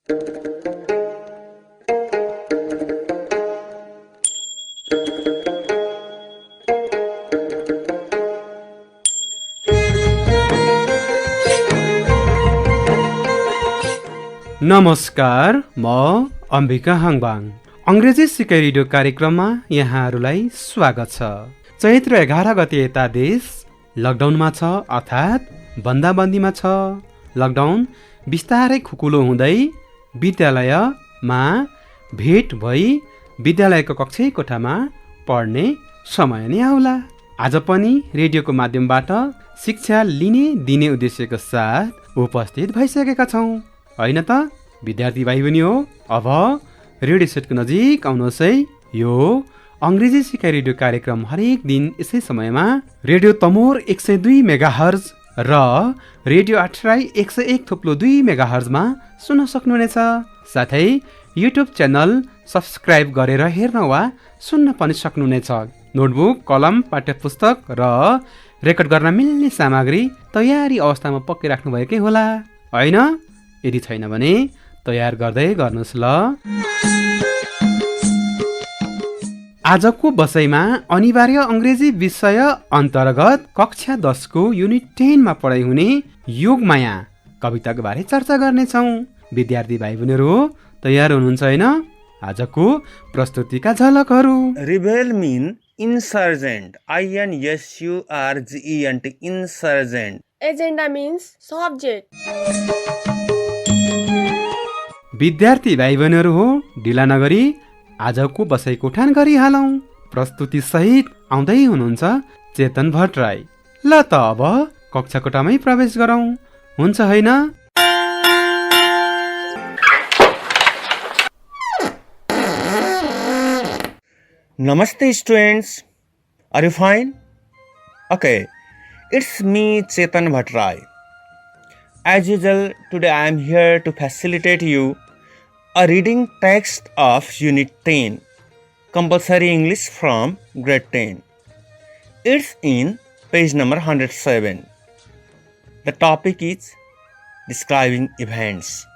नमस्कार, म अम्बिका हाङबाङ। अंग्रेजी सिकाइ रेडियो कार्यक्रममा यहाँहरूलाई स्वागत छ। चैत्र 11 गते यता देश लकडाउनमा छ, अर्थात् बन्दाबन्दीमा छ। लकडाउन बिस्तारै खुकुलो हुँदै विद्यालयमा भेट भई विद्यालयको कक्षा कोठामा पढ्ने समय नै आउला। आज पनि रेडियोको माध्यमबाट शिक्षा लिने दिने उद्देश्यको साथ उपस्थित भइसकेका छौँ, होइन त विद्यार्थी भाइ बहिनी हो। अब रेडियो सेटको नजिक आउनुहोस् है। यो अंग्रेजी सिकाइ रेडियो कार्यक्रम हरेक दिन यसै समयमा रेडियो तमोर 102 मेगाहर्ज र रेडियो अठराई 101.2 मेगाहर्जमा सुन्न सक्नुहुनेछ। साथै युट्युब च्यानल सब्सक्राइब गरेर हेर्न वा सुन्न पनि सक्नुहुनेछ। नोटबुक, कलम, पाठ्यपुस्तक र रेकर्ड गर्न मिल्ने सामग्री तयारी अवस्थामा पक्कै राख्नुभएकै होला, होइन? यदि छैन भने तयार गर्दै गर्नुहोस् ल। आजको बसाइमा अनिवार्य अंग्रेजी विषय अन्तर्गत कक्षा 10 को युनिट 10 मा पढाइ हुने योगमाया कविताको बारे चर्चा गर्नेछौँ। विद्यार्थी भाइ बहिनीहरू तयार हुनुहुन्छ होइन? आजको प्रस्तुतिका झलकहरू। रिबेल मीन insurgent, INSURGENT, insurgent. Agenda means subject. विद्यार्थी भाइ बहिनीहरू हो, ढिला नगरी आजको बसाइको उठान गरिहालौँ। प्रस्तुति सहित आउँदै हुनुहुन्छ चेतन भट्टराई। ल त अब कक्षा कोठामै प्रवेश गरौँ, हुन्छ होइन? Namaste students, are you fine? Okay, it's me Chetan Bhattrai. As usual, today I am here to facilitate you a reading text of Unit 10, Compulsory English from Grade 10. It's in page number 107. The topic is describing events.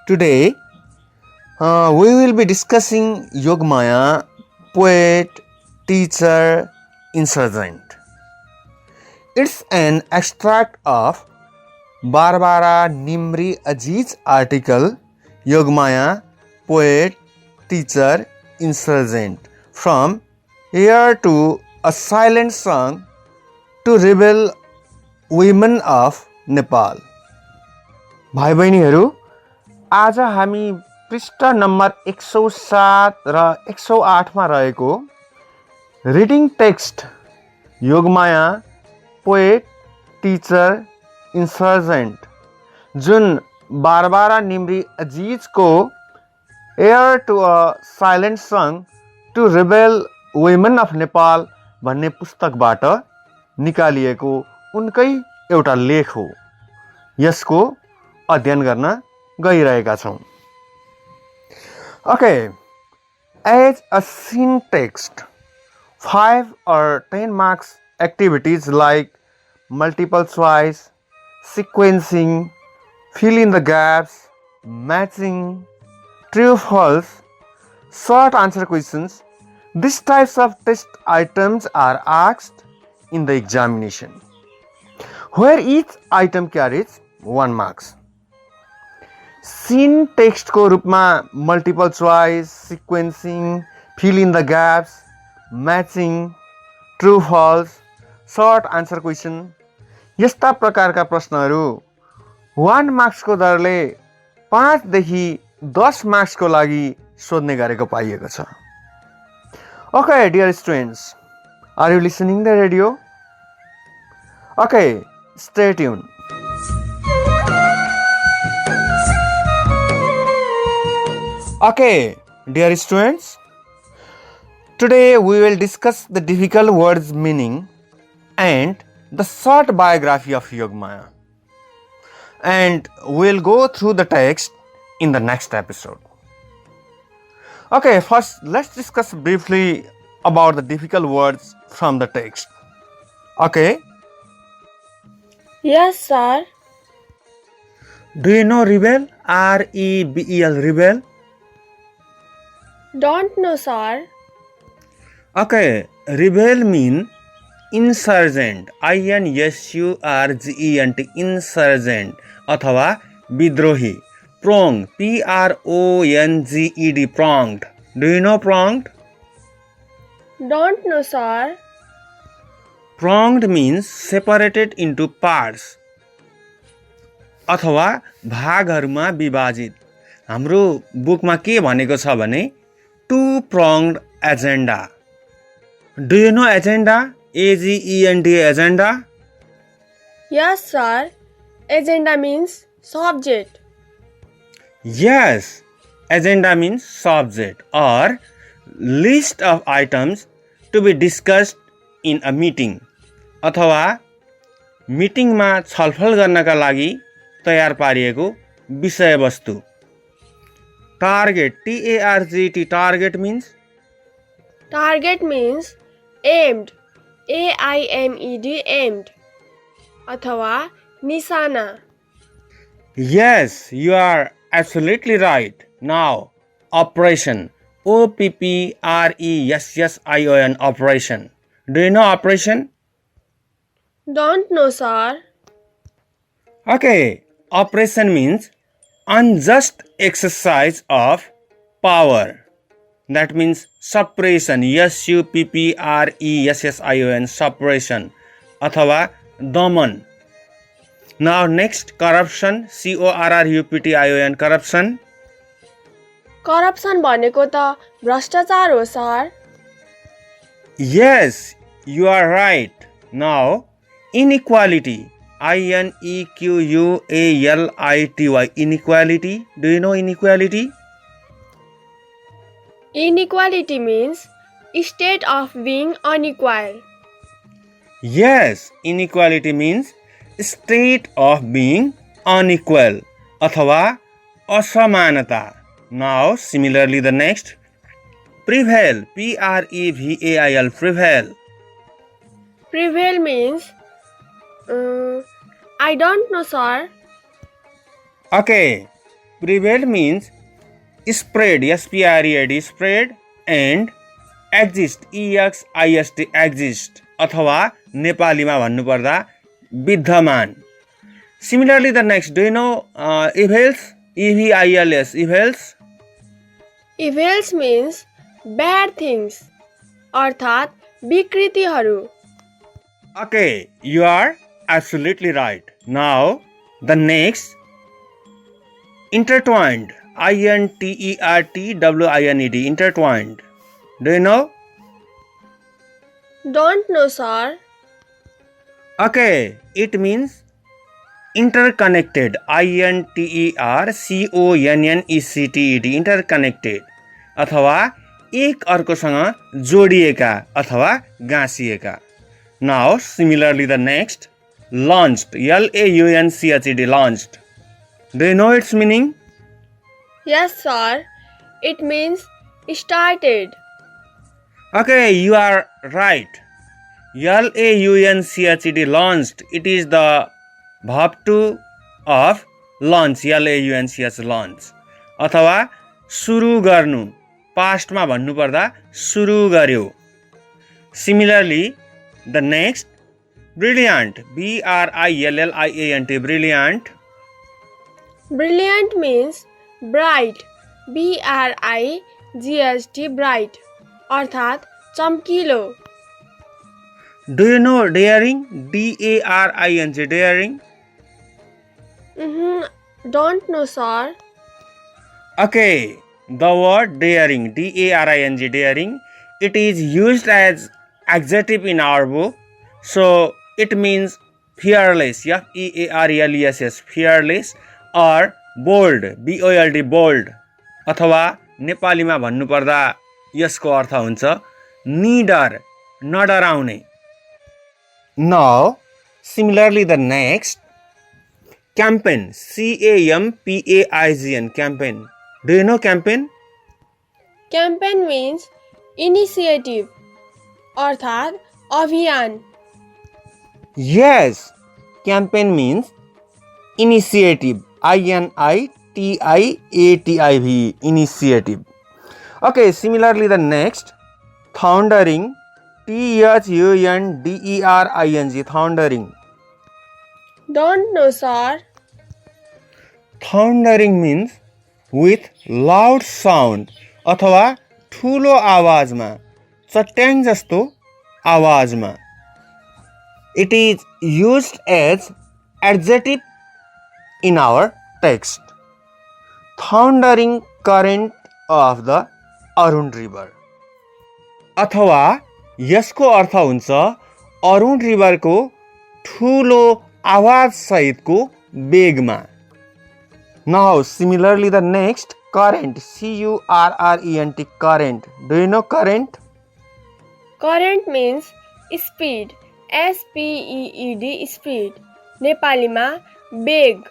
Today, we will be discussing Yogamaya, poet, teacher, insurgent. It's an extract of Barbara Nimri Ajiz's article Yogamaya, poet, teacher, insurgent, from Here to a Silent Song to Rebel Women of Nepal. भाइ बहिनीहरू, आज हामी पृष्ठ number 107 र 108 मा रहेको reading text Yogmaya, poet, teacher, insurgent, जुन Barbara Nimri अजिजको heir to a silent song two rebel women of Nepal भन्ने पुस्तकबाट निकालिएको उनकै एउटा लेख हो। यसको अध्ययन गर्न गइरहेका छौँ। Okay, as a scene text, 5 or 10 marks activities like multiple choice, sequencing, fill in the gaps, matching, true false, short answer questions, these types of test items are asked in the examination, where each item carries 1 marks. Seen टेक्स्टको रूपमा multiple choice, sequencing, fill in the gaps, matching, true false, short answer question, यस्ता प्रकारका प्रश्नहरू 1 मार्क्सको दरले 5 देखि 10 मार्क्सको लागि सोध्ने गरेको पाइएको छ। Okay dear students, are you listening the radio? Okay, stay tune. Okay, dear students, today we will discuss the difficult words meaning and the short biography of Yogamaya, and we will go through the text in the next episode. Okay, first let's discuss briefly about the difficult words from the text. Okay? Yes, sir. Do you know rebel? R-E-B-E-L, rebel? Don't know, sir. Okay, rebel mean insurgent, I-N-S-U-R-G-E-N-T, insurgent अथवा विद्रोही. Pronged, P-R-O-N-G-E-D, pronged. Do you know pronged? Don't know, sir. Pronged means separated into parts अथवा भागहरूमा विभाजित. हाम्रो बुकमा के भनेको छ भने to pronged agenda. Do you know agenda? A-G-E-N-D, agenda? Yes, sir. Agenda means subject. Yes, agenda means subject or list of items to be discussed in a meeting. अथवा मिटिङमा छलफल गर्नका लागि तयार पारिएको विषयवस्तु. Target, T-A-R-G-E-T, target means? Target means aimed. A-I-M-E-D, aimed. अथवा निशाना. Yes, you are absolutely right. Now, operation. O-P-P-R-E-S-S-I-O-N, operation. Do you know operation? Don't know, sir. Okay, operation means unjust exercise of power. That means suppression, S-U-P-P-R-E-S-S-I-O-N, suppression अथवा दमन. Now next, corruption, C-O-R-R-U-P-T-I-O-N, corruption. Corruption भनेको त भ्रष्टाचार हो, sir. Yes, you are right. Now, inequality, I-N-E-Q-U-A-L-I-T-Y, inequality. Do you know inequality? Inequality means state of being unequal. Yes, inequality means state of being unequal अथवा असमानता. Now, similarly the next, prevail, P-R-E-V-A-I-L, prevail. Prevail means I don't know, sir. Okay, prevail means spread, S-P-R-E-A-D, spread, and exist, E-X-I-S-T, exist अथवा नेपालीमा भन्नुपर्दा विद्यमान. Similarly the next, do you know evils? E-V-I-L-S, evils. Evils means bad things. अर्थात् विकृतिहरू. Okay, you are absolutely right. Now the next, intertwined, I-N-T-E-R-T-W-I-N-E-D, intertwined. Do you know? Don't know, sir. Okay, it means interconnected, I-N-T-E-R-C-O-N-N-E-C-T-E-D, interconnected अथवा एक अर्कोसँग जोडिएका अथवा गाँसिएका. Now, similarly the next, launched, L-A-U-N-C-H-E-D, launched. Do you know its meaning? Yes, sir. It means started. Okay, you are right. L-A-U-N-C-H-E-D, launched. It is the verb to of launch, L-A-U-N-C-H, launch. अथवा सुरु गर्नु, पास्टमा भन्नुपर्दा सुरु गर्यो. Similarly, the next, brilliant, B-R-I-L-L-I-A-N-T, brilliant. Brilliant means bright. B-R-I-G-H-T, bright. अर्थात् चम्किलो. Do you know daring? D-A-R-I-N-G, daring. Don't know, sir. Okay, the word daring, D-A-R-I-N-G, daring, it is used as adjective in our book. So it means fearless, F-E-A-R-L-E-S-S, fearless, or bold, B-O-L-D, bold. अथवा नेपालीमा भन्नुपर्दा यसको अर्थ हुन्छ निडर, नडराउने. Now, similarly the next, campaign, C-A-M-P-A-I-G-N, campaign. Do you know campaign? Campaign means initiative. अर्थात् अभियान. Yes, campaign means initiative INITIATIVE, initiative. Okay, similarly the next, thundering, THUNDERING, thundering. Don't know, sir. Thundering means with loud sound अथवा ठुलो आवाजमा, चट्याङ जस्तो आवाजमा. It is used as adjective in our text. Thundering current of the Arun river. अथवा यसको अर्थ हुन्छ अरुण रिभरको ठुलो आवाज सहितको वेगमा. Now similarly the next, current, CURRENT, current. Do you know current? Current means speed. SPEED, speed. नेपालीमा वेग.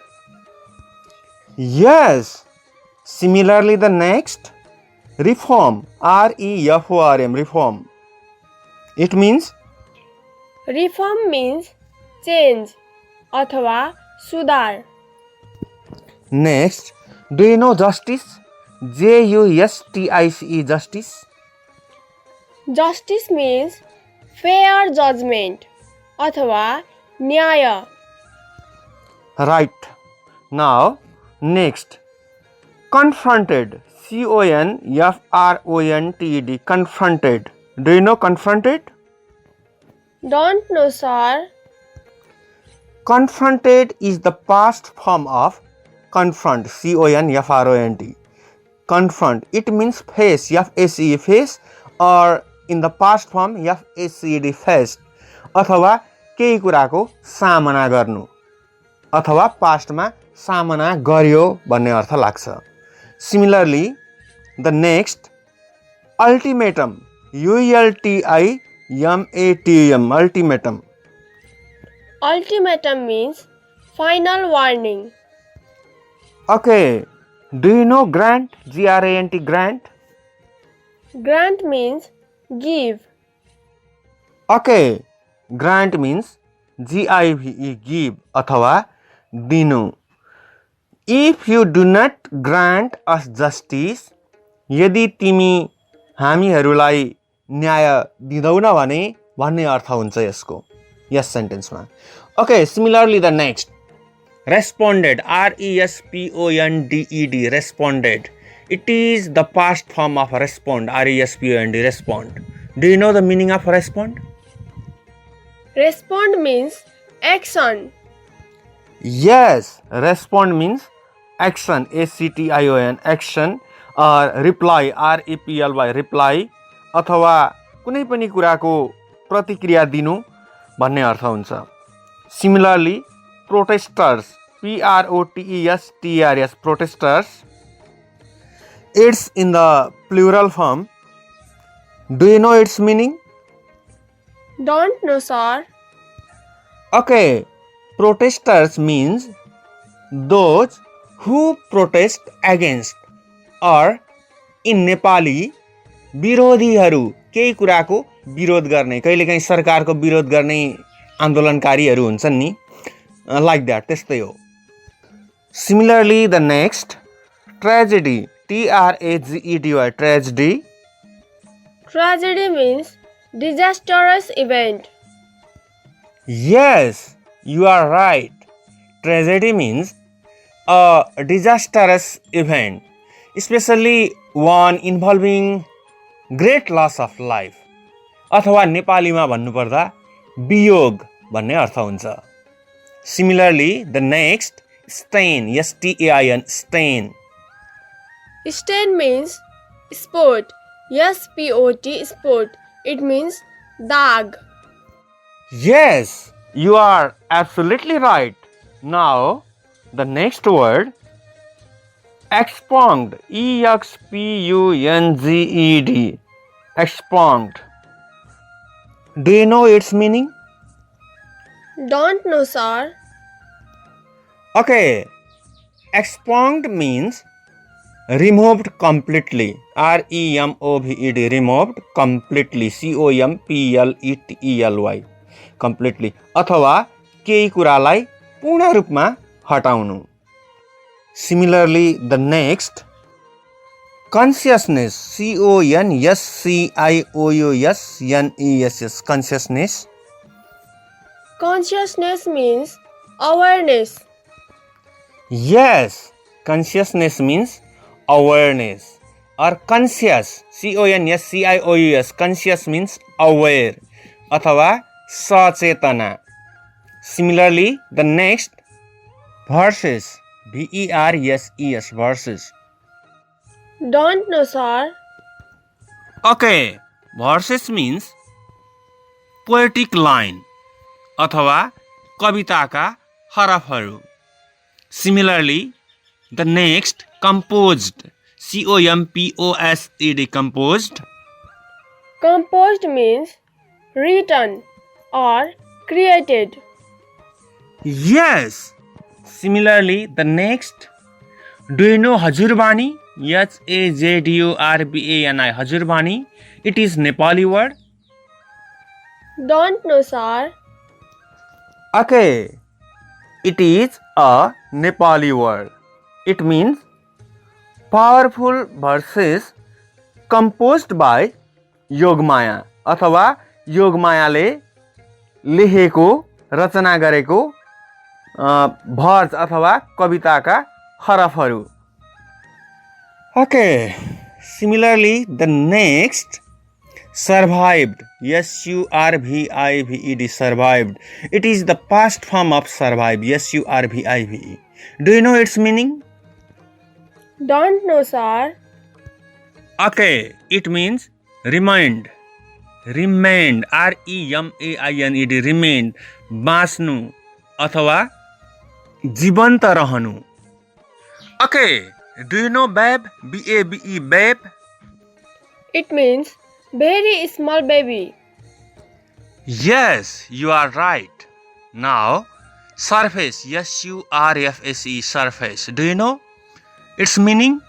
Yes. Similarly the next, reform, REFORM, reform. It means Reform means change अथवा सुधार. next, do you know justice? JUSTICE, justice. Justice means fair judgment अथवा न्याय. Right. Now next, confronted, CONFRONTED, confronted. Do you know confronted? Don't know, sir. Confronted is the past form of confront, CONFRONT. Confront, it means face, FACE, face, or in the past form FACD, face. अथवा केही कुराको सामना गर्नु अथवा पास्टमा सामना गर्यो भन्ने अर्थ लाग्छ. Similarly, the next, ultimatum, ULTIMATUM, ultimatum. Ultimatum means final warning. Okay, do you know grant, GRANT, grant? Grant means give. Okay, grant means GIVE, give अथवा दिनु. If you do not grant us justice, यदि तिमी हामीहरूलाई न्याय दिँदैनौ भने भन्ने अर्थ हुन्छ यसको, यस सेन्टेन्समा. Okay, similarly the next, responded, RESPONDED, responded. It is the past form of respond, RESPOND, respond. Do you know the meaning of respond? Respond means action. Yes, respond means action, ACTION, action, or reply, REPLY, reply, अथवा कुनै पनि कुराको प्रतिक्रिया दिनु भन्ने अर्थ हुन्छ. Similarly, protesters, PROTESTERS, protesters, it's in the plural form. Do you know its meaning? Don't know, sir. Okay, protesters means those who protest against, or in Nepali, विरोधीहरू, केही कुराको विरोध गर्ने, कहिलेकाहीँ सरकारको विरोध गर्ने आन्दोलनकारीहरू हुन्छन् नि, like that, त्यस्तै हो. Similarly, the next, tragedy, TRAGEDY, tragedy. Tragedy means disastrous event. Yes, you are right. Tragedy means a disastrous event, especially one involving great loss of life. अथवा नेपालीमा भन्नुपर्दा वियोग भन्ने अर्थ हुन्छ. Similarly, the next, stain, STAIN, stain. Stain means spot. SPOT, spot. It means dag. Yes, you are absolutely right. Now, the next word, expunged, EXPUNGED, expunged. Do you know its meaning? Don't know, sir. Okay, expunged means removed completely, REMOVED, removed completely, COMPLETELY, completely. अथवा केही कुरालाई पूर्ण रूपमा हटाउनु. Similarly, the next, consciousness, consciousness, consciousness. Consciousness means awareness. Yes, consciousness means awareness or conscious, conscious, conscious means aware अथवा सचेतना. Similarly, the next, verses, verses, verses. Don't know, sir. Okay, verses means poetic line अथवा कविताका हरफहरू. Similarly, the next, composed, composed, composed. Composed means written or created. Yes. Similarly, the next, do you know Hajurbani? Hajurbani, Hajurbani. It is Nepali word. Don't know, sir. Okay. It is a Nepali word. It means powerful verses composed by Yogmaya अथवा योगमायाले लेखेको रचना गरेको verse अथवा कविताका हरफहरू. Okay. Similarly, the next, survived, survived, survived. It is the past form of survive, survive. Do you know its meaning? Don't know, sir. Okay, it means remained, remained, remained, remained, बाँच्नु अथवा जीवन्त रहनु. Okay, do you know babe, babe? It means very small baby. Yes, you are right. Now, surface, surface, surface. Do you know its meaning?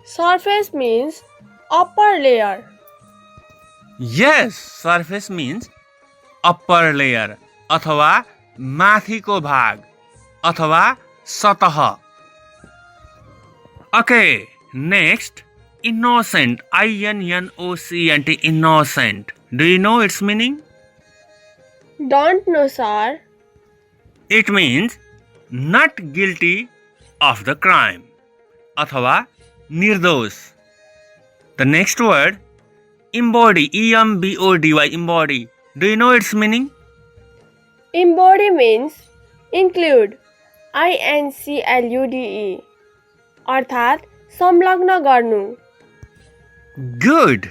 Surface means upper layer. Yes, surface means upper layer अथवा माथिको भाग अथवा सतह. Okay, next, innocent, innocent, innocent. Do you know its meaning? Don't know, sir. It means not guilty of the crime अथवा निर्दोष. The next word, embody, embody, embody. Do you know its meaning? Embody means include, include, अर्थात् संलग्न गर्नु. Good.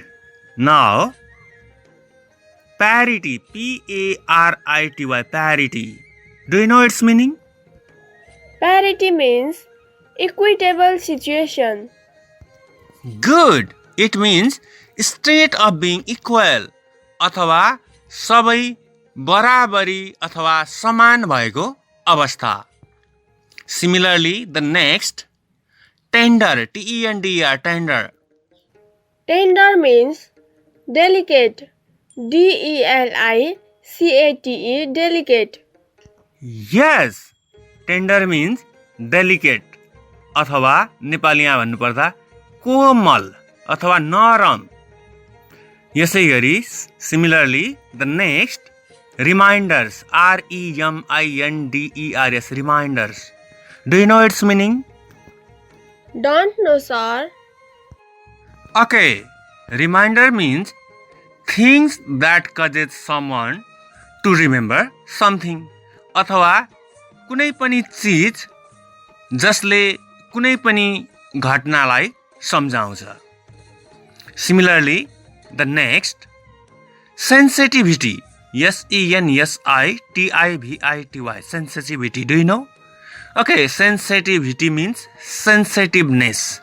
Now, parity, parity, parity. Do you know its meaning? Parity means equitable situation. Good. It means state of being equal अथवा सबै बराबरी अथवा समान भएको अवस्था. Similarly, the next, tender, tender, tender. Tender means delicate, delicate, delicate. Yes, tender means delicate अथवा नेपालीमा भन्नुपर्दा कोमल अथवा नरम. यसै गरी similarly, the next, reminders, reminders, reminders. Do you know its meaning? Don't know, sir. Okay, reminder means things that causes someone to remember something अथवा कुनै पनि चीज जसले कुनै पनि घटनालाई सम्झाउँछ. Similarly, the next, sensitivity, sensitivity, sensitivity. Do you know? Okay, sensitivity means sensitiveness.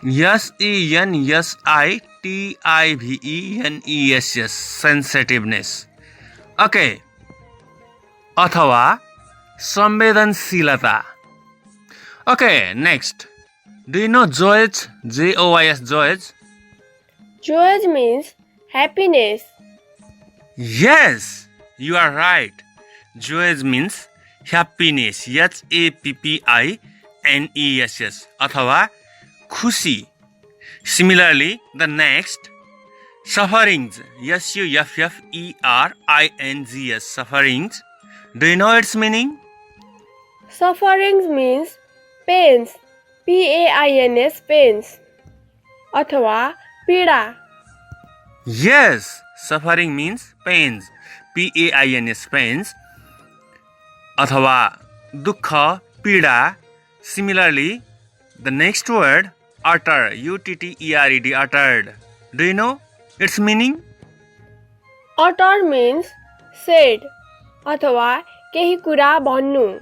sensitiveness, sensitiveness. Okay. अथवा संवेदनशीलता. Okay, next. Do you know joyous? Joyous, joyous. Joyous means happiness. Yes, you are right. Joyous means happiness happiness अथवा खुसी. Similarly, the next sufferings sufferings sufferings. Do you know its meaning? Sufferings means pains. PAINS pains. अथवा पीडा. Yes, suffering means pains. PAINS pains अथवा दुःख पीडा. Similarly, the next word utter UTTERED uttered. Do you know its meaning? Utter means said अथवा केही कुरा भन्नु.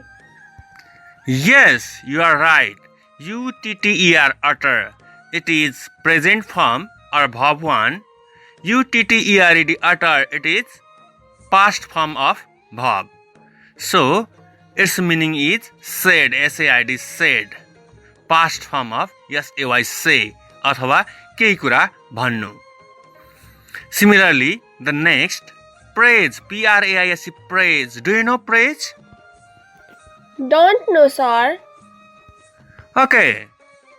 Yes, you are right. UTTER utter. It is present form or verb 1. UTTERED utter. It is past form of verb. So, its meaning is said. SAID said. Past form of SAY say. अथवा केही कुरा भन्नु. Similarly, the next praise. PRAISE praise. Do you know praise? Don't know, sir. Okay.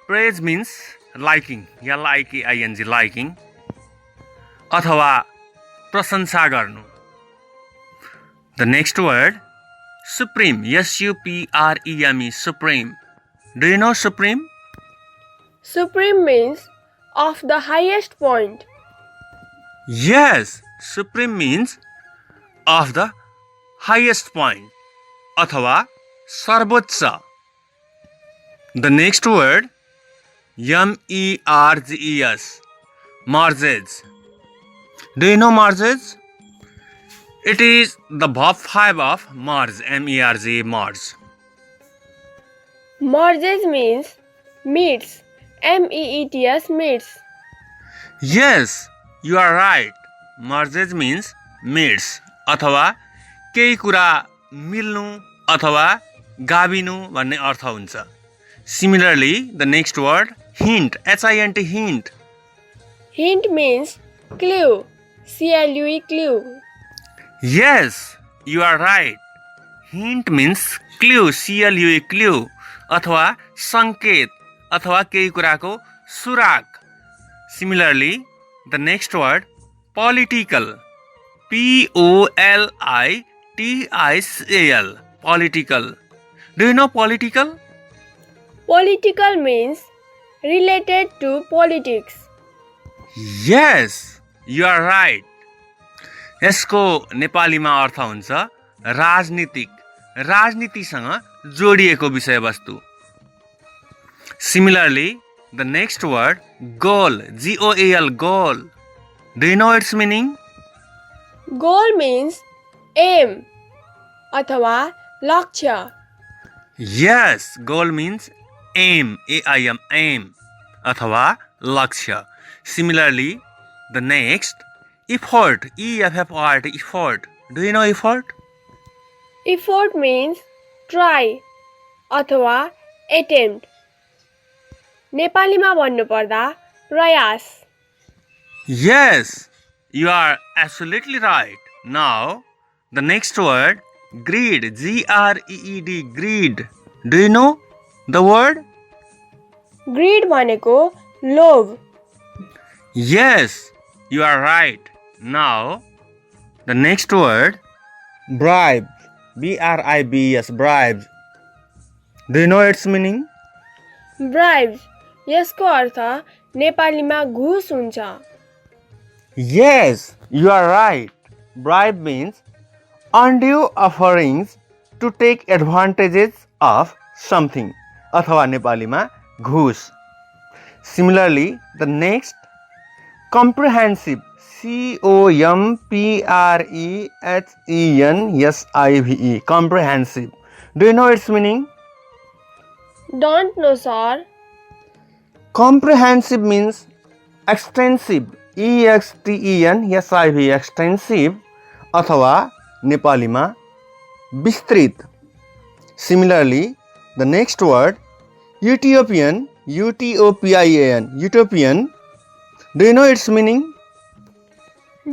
Praise means liking. LIKING liking. अथवा प्रशंसा गर्नु. The next word supreme. SUPREME supreme. Do you know supreme? Supreme means of the highest point. Yes, supreme means of the highest point अथवा सर्वोच्च. The next word MERGES merges. Do you know merges? It is the verb 5 of merge. MERG merge. Merges means meets. MEETS meets. Yes, you are right. Merges means meets अथवा केही कुरा मिल्नु अथवा गाविनु भन्ने अर्थ हुन्छ. Similarly, the next word hint. HINT hint. Hint means clue. CLUE clue. Yes, you are right. Hint means clue. CLUE clue अथवा संकेत अथवा केही कुराको सुराग. Similarly, the next word political. POLITICAL political. Do you know political? Political means related to politics. Yes, you are right. यसको नेपालीमा अर्थ हुन्छ राजनीतिक. राजनीतिसँग जोडिएको विषयवस्तु. Similarly, the next word goal. GOAL goal. Do you know its meaning? Goal means aim अथवा लक्ष्य. Yes, goal means aim. AIM aim अथवा लक्ष्य. Similarly, the next effort. EFFORT effort. Do you know effort? Effort means try अथवा attempt. नेपालीमा भन्नुपर्दा प्रयास. Yes, you are absolutely right. Now, the next word greed. GREED greed. Do you know the word? Greed भनेको लोभ. Yes, you are right. Now, the next word bribe. BRIBES bribes. Do you know its meaning? Bribes यसको अर्थ नेपालीमा घुस हुन्छ. Yes, you are right. Bribe means undue offerings to take advantages of something. अथवा नेपालीमा घुस. Similarly, the next comprehensive. COMPREHENSIVE comprehensive. Do you know its meaning? Don't know, sir. Comprehensive means extensive. EXTENSIV extensive अथवा नेपालीमा विस्तृत. Similarly, the next word utopian. UTOPIAN utopian. Do you know its meaning?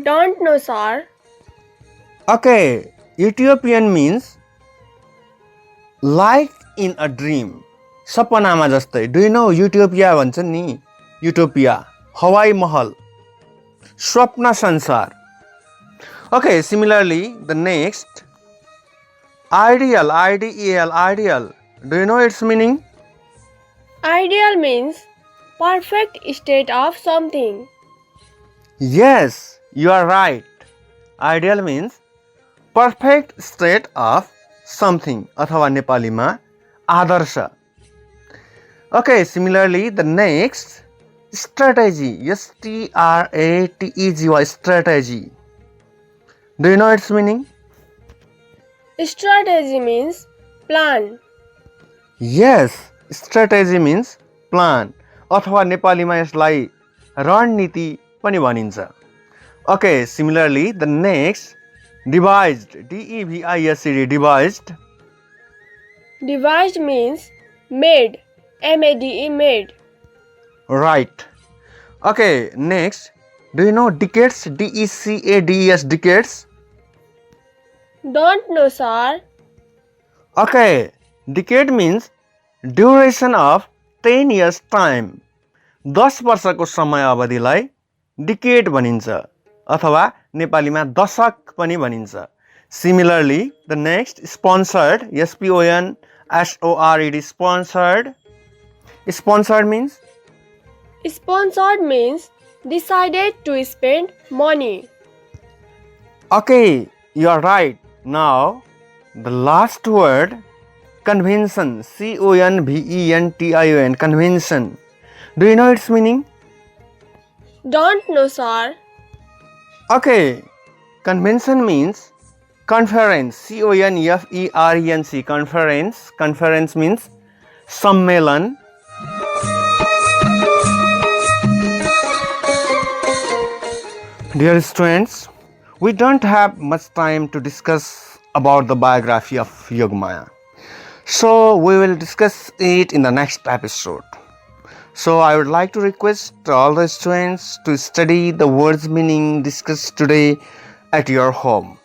Don't know, sir. Okay, utopian means like in a dream, सपनामा जस्तै. Do you know utopia भन्छन् नि, utopia हवाई महल, स्वप्न संसार. Okay, similarly, the next, ideal, ideal, ideal. Do you know its meaning? Ideal means perfect state of something. Yes, you are right. Ideal means perfect state of something. अथवा नेपालीमा आदर्श. Okay, similarly, the next, strategy. S-T-R-A-T-E-G-Y, strategy. Do you know its meaning? Strategy means plan. Yes, strategy means plan. अथवा नेपालीमा यसलाई रणनीति पनि भनिन्छ. Okay, similarly, the next, devised. D-E-V-I-S-E-D, devised. Devised means made. M-A-D-E, made. Right. Okay, next, do you know decades? D-E-C-A-D-E-S, decades. Don't know, sir. Okay, decade means duration of 10 years time. 10 वर्षको समय अवधिलाई decade भनिन्छ अथवा नेपालीमा दशक पनि भनिन्छ. Similarly, the next, sponsored. S-P-O-N-S-O-R-E-D, sponsored. Sponsored means? Sponsored means decided to spend money. Okay, you are right. Now, the last word, convention. C-O-N-V-E-N-T-I-O-N, convention. Do you know its meaning? Don't know, sir. Okay, convention means conference. C-O-N-F-E-R-E-N-C, conference. Conference means सम्मेलन. Dear students, we don't have much time to discuss about the biography of Yogamaya. So we will discuss it in the next episode. So I would like to request all the students to study the words meaning discussed today at your home.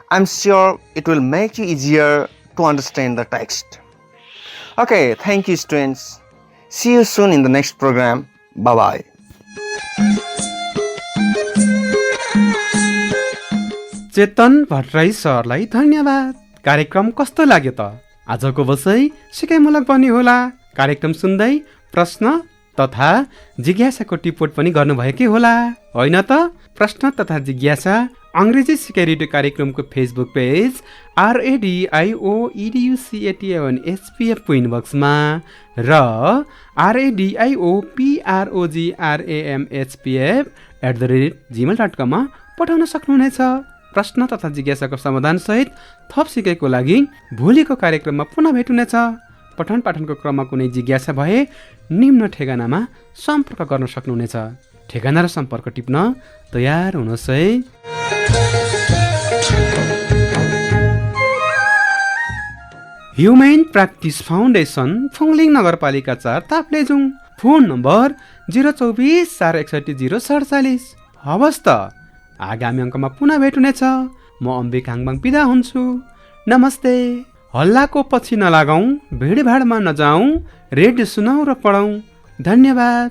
I'm sure it will make you easier to understand the text. Okay, thank you students. See you soon in the next program. Bye-bye. चेतन भट्टराई सरलाई धन्यवाद. कार्यक्रम कस्तो लाग्यो त? आजको विषय सिकाइमूलक पनि होला. कार्यक्रम सुन्दै प्रश्न तथा जिज्ञासाको टिप्पणी पनि गर्नुभएकै होला, होइन त? प्रश्न तथा जिज्ञासा अंग्रेजी सिकाइ रेडियो कार्यक्रमको फेसबुक पेज RADIOEDUCATON SPF को इनबक्समा र RADIOPROGRAMHPF@gmail.com मा पठाउन सक्नुहुनेछ. प्रश्न तथा जिज्ञासाको समाधान सहित थप सिकाइको लागि भोलिको कार्यक्रममा पुनः भेट हुनेछ. पठन पाठनको क्रममा कुनै जिज्ञासा भए निम्न ठेगानामा सम्पर्क गर्न सक्नुहुनेछ. ठेगाना र सम्पर्क टिप्न तयार हुनुहोस् है. ह्युमेन प्र्याक्टिस फाउन्डेसन, फुङलिङ नगरपालिका 4, ताप्लेजुङ. Phone number 024 461 047. हवस् त, आगामी अङ्कमा पुनः भेट हुनेछ. म अम्बिक हाङबाङ बिदा हुन्छु. नमस्ते. हल्लाको पछि नलागौँ, भिडभाडमा नजाउँ, रेडियो सुनौँ र पढौँ. धन्यवाद.